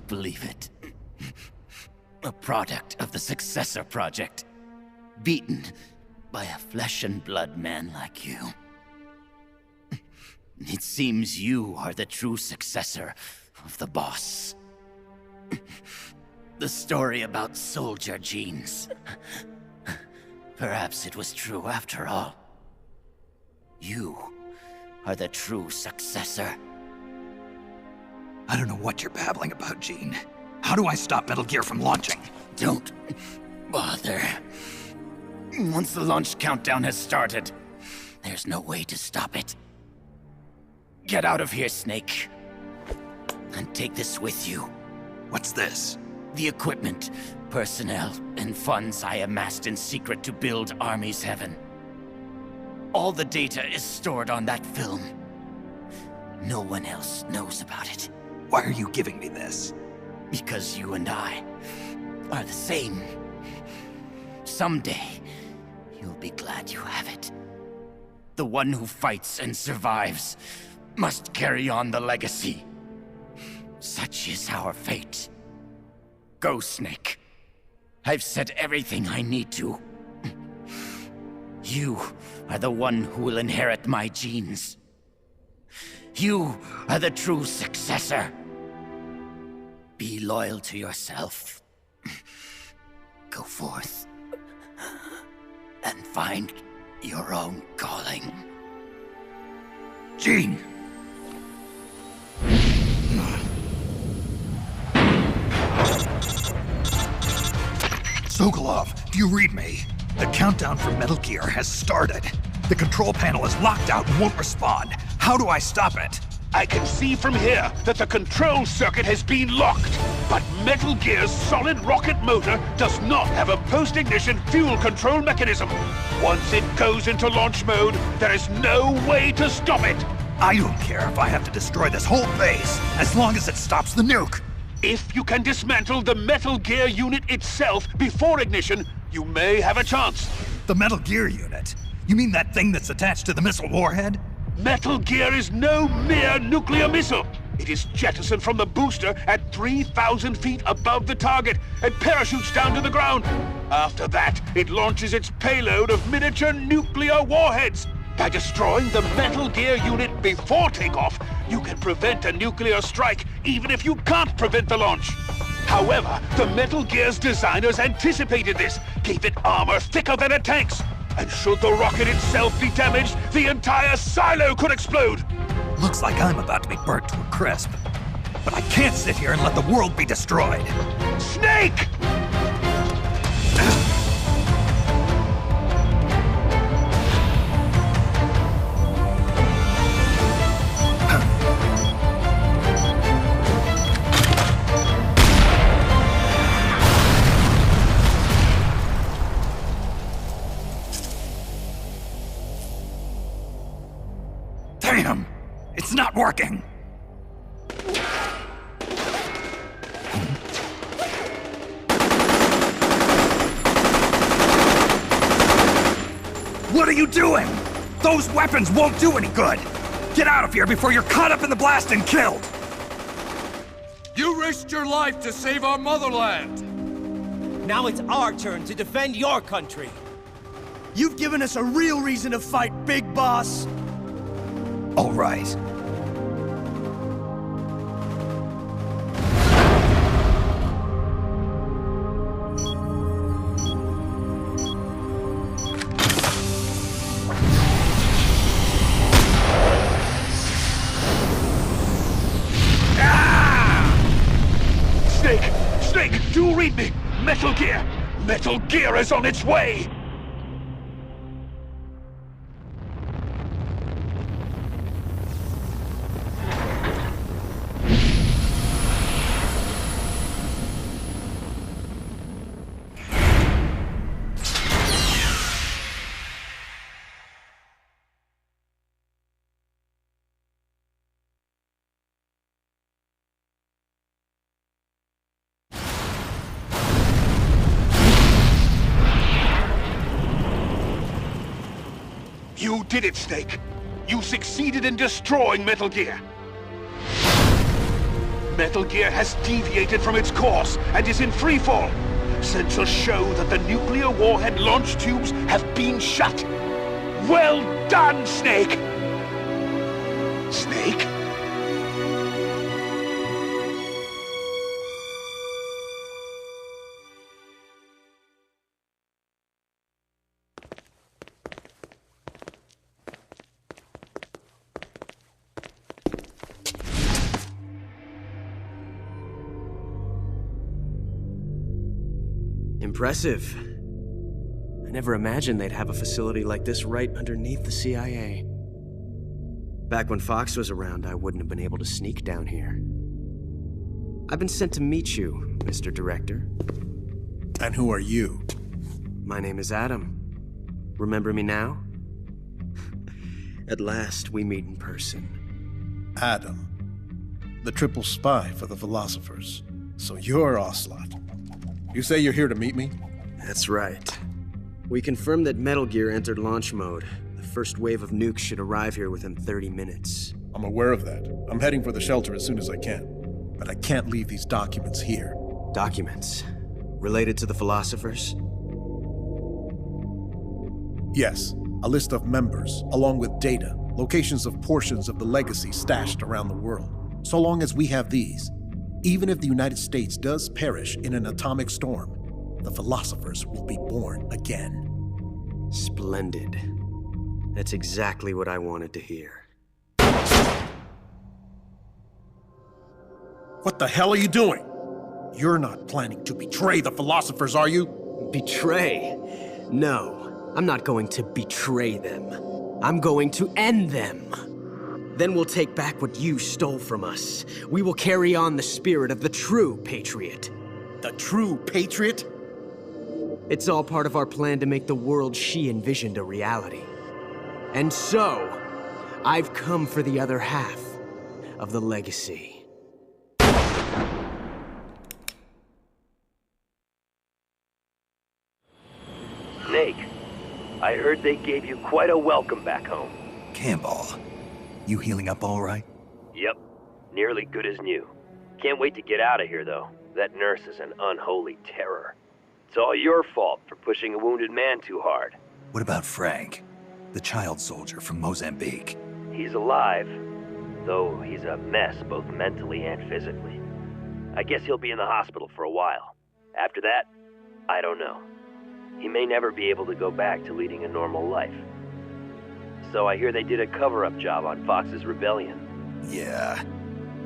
believe it. A product of the Successor Project. Beaten by a flesh and blood man like you. It seems you are the true successor of the boss. The story about soldier genes. Perhaps it was true after all. You are the true successor. I don't know what you're babbling about, Gene. How do I stop Metal Gear from launching? Don't bother. Once the launch countdown has started, there's no way to stop it. Get out of here, Snake. And take this with you. What's this? The equipment, personnel, and funds I amassed in secret to build Army's Heaven. All the data is stored on that film. No one else knows about it. Why are you giving me this? Because you and I are the same. Someday, you'll be glad you have it. The one who fights and survives must carry on the legacy. Such is our fate. Go, Snake. I've said everything I need to. You are the one who will inherit my genes. You are the true successor. Be loyal to yourself. Go forth and find your own calling. Gene! Sokolov, do you read me? The countdown for Metal Gear has started. The control panel is locked out and won't respond. How do I stop it? I can see from here that the control circuit has been locked, but Metal Gear's solid rocket motor does not have a post-ignition fuel control mechanism. Once it goes into launch mode, there is no way to stop it. I don't care if I have to destroy this whole base, as long as it stops the nuke. If you can dismantle the Metal Gear unit itself before ignition, you may have a chance. The Metal Gear unit? You mean that thing that's attached to the missile warhead? Metal Gear is no mere nuclear missile. It is jettisoned from the booster at 3,000 feet above the target and parachutes down to the ground. After that, it launches its payload of miniature nuclear warheads. By destroying the Metal Gear unit before takeoff, you can prevent a nuclear strike, even if you can't prevent the launch. However, the Metal Gear's designers anticipated this, gave it armor thicker than a tank's. And should the rocket itself be damaged, the entire silo could explode! Looks like I'm about to be burnt to a crisp. But I can't sit here and let the world be destroyed. Snake! Damn! It's not working! What are you doing? Those weapons won't do any good! Get out of here before you're caught up in the blast and killed! You risked your life to save our motherland! Now it's our turn to defend your country! You've given us a real reason to fight, Big Boss! All right. Snake, do read me! Metal Gear! Metal Gear is on its way! You did it, Snake! You succeeded in destroying Metal Gear! Metal Gear has deviated from its course and is in freefall. Sensors show that the nuclear warhead launch tubes have been shut. Well done, Snake! Snake? Impressive. I never imagined they'd have a facility like this right underneath the CIA. Back when Fox was around, I wouldn't have been able to sneak down here. I've been sent to meet you, Mr. Director. And who are you? My name is Adam. Remember me now? At last, we meet in person. Adam. The triple spy for the philosophers. So you're Ocelot. You say you're here to meet me? That's right. We confirmed that Metal Gear entered launch mode. The first wave of nukes should arrive here within 30 minutes. I'm aware of that. I'm heading for the shelter as soon as I can. But I can't leave these documents here. Documents? Related to the philosophers? Yes, a list of members, along with data, locations of portions of the legacy stashed around the world. So long as we have these, even if the United States does perish in an atomic storm, the philosophers will be born again. Splendid. That's exactly what I wanted to hear. What the hell are you doing? You're not planning to betray the philosophers, are you? Betray? No, I'm not going to betray them. I'm going to end them. Then we'll take back what you stole from us. We will carry on the spirit of the true patriot. The true patriot? It's all part of our plan to make the world she envisioned a reality. And so, I've come for the other half of the legacy. Snake, I heard they gave you quite a welcome back home. Campbell, you healing up all right? Yep, nearly good as new. Can't wait to get out of here, though. That nurse is an unholy terror. It's all your fault for pushing a wounded man too hard. What about Frank, the child soldier from Mozambique? He's alive, though he's a mess both mentally and physically. I guess he'll be in the hospital for a while. After that, I don't know. He may never be able to go back to leading a normal life. So I hear they did a cover-up job on Fox's rebellion. Yeah.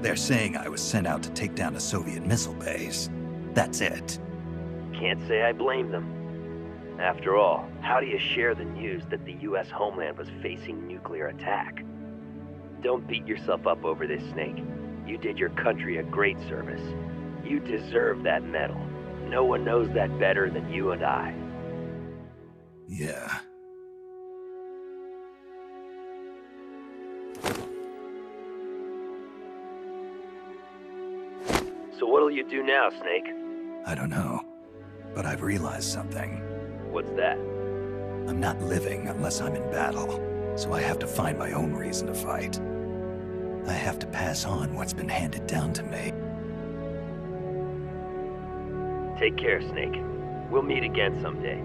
They're saying I was sent out to take down a Soviet missile base. That's it. Can't say I blame them. After all, how do you share the news that the US homeland was facing nuclear attack? Don't beat yourself up over this, Snake. You did your country a great service. You deserve that medal. No one knows that better than you and I. Yeah. So what'll you do now, Snake? I don't know. But I've realized something. What's that? I'm not living unless I'm in battle. So I have to find my own reason to fight. I have to pass on what's been handed down to me. Take care, Snake. We'll meet again someday.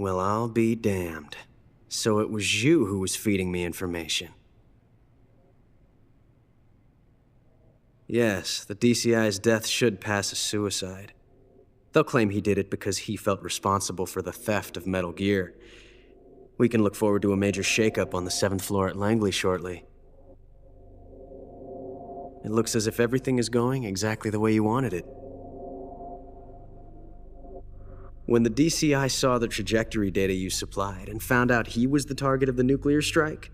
Well, I'll be damned. So it was you who was feeding me information. Yes, the DCI's death should pass as suicide. They'll claim he did it because he felt responsible for the theft of Metal Gear. We can look forward to a major shakeup on the 7th floor at Langley shortly. It looks as if everything is going exactly the way you wanted it. When the DCI saw the trajectory data you supplied and found out he was the target of the nuclear strike,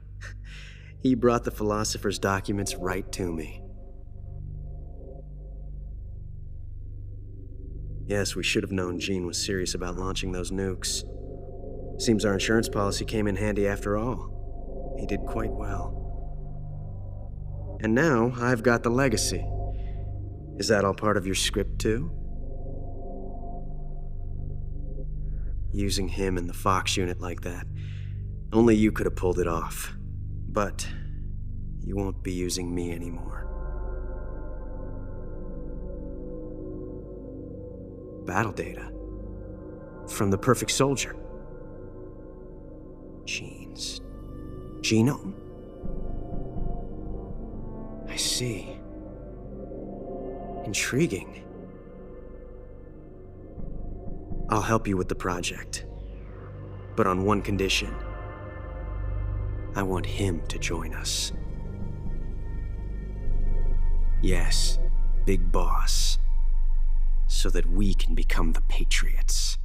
he brought the philosophers' documents right to me. Yes, we should have known Gene was serious about launching those nukes. Seems our insurance policy came in handy after all. He did quite well. And now I've got the legacy. Is that all part of your script too? Using him in the Fox unit like that. Only you could have pulled it off. But you won't be using me anymore. Battle data. From the Perfect Soldier. Gene's genome? I see. Intriguing. I'll help you with the project. But on one condition. I want him to join us. Yes, Big Boss. So that we can become the Patriots.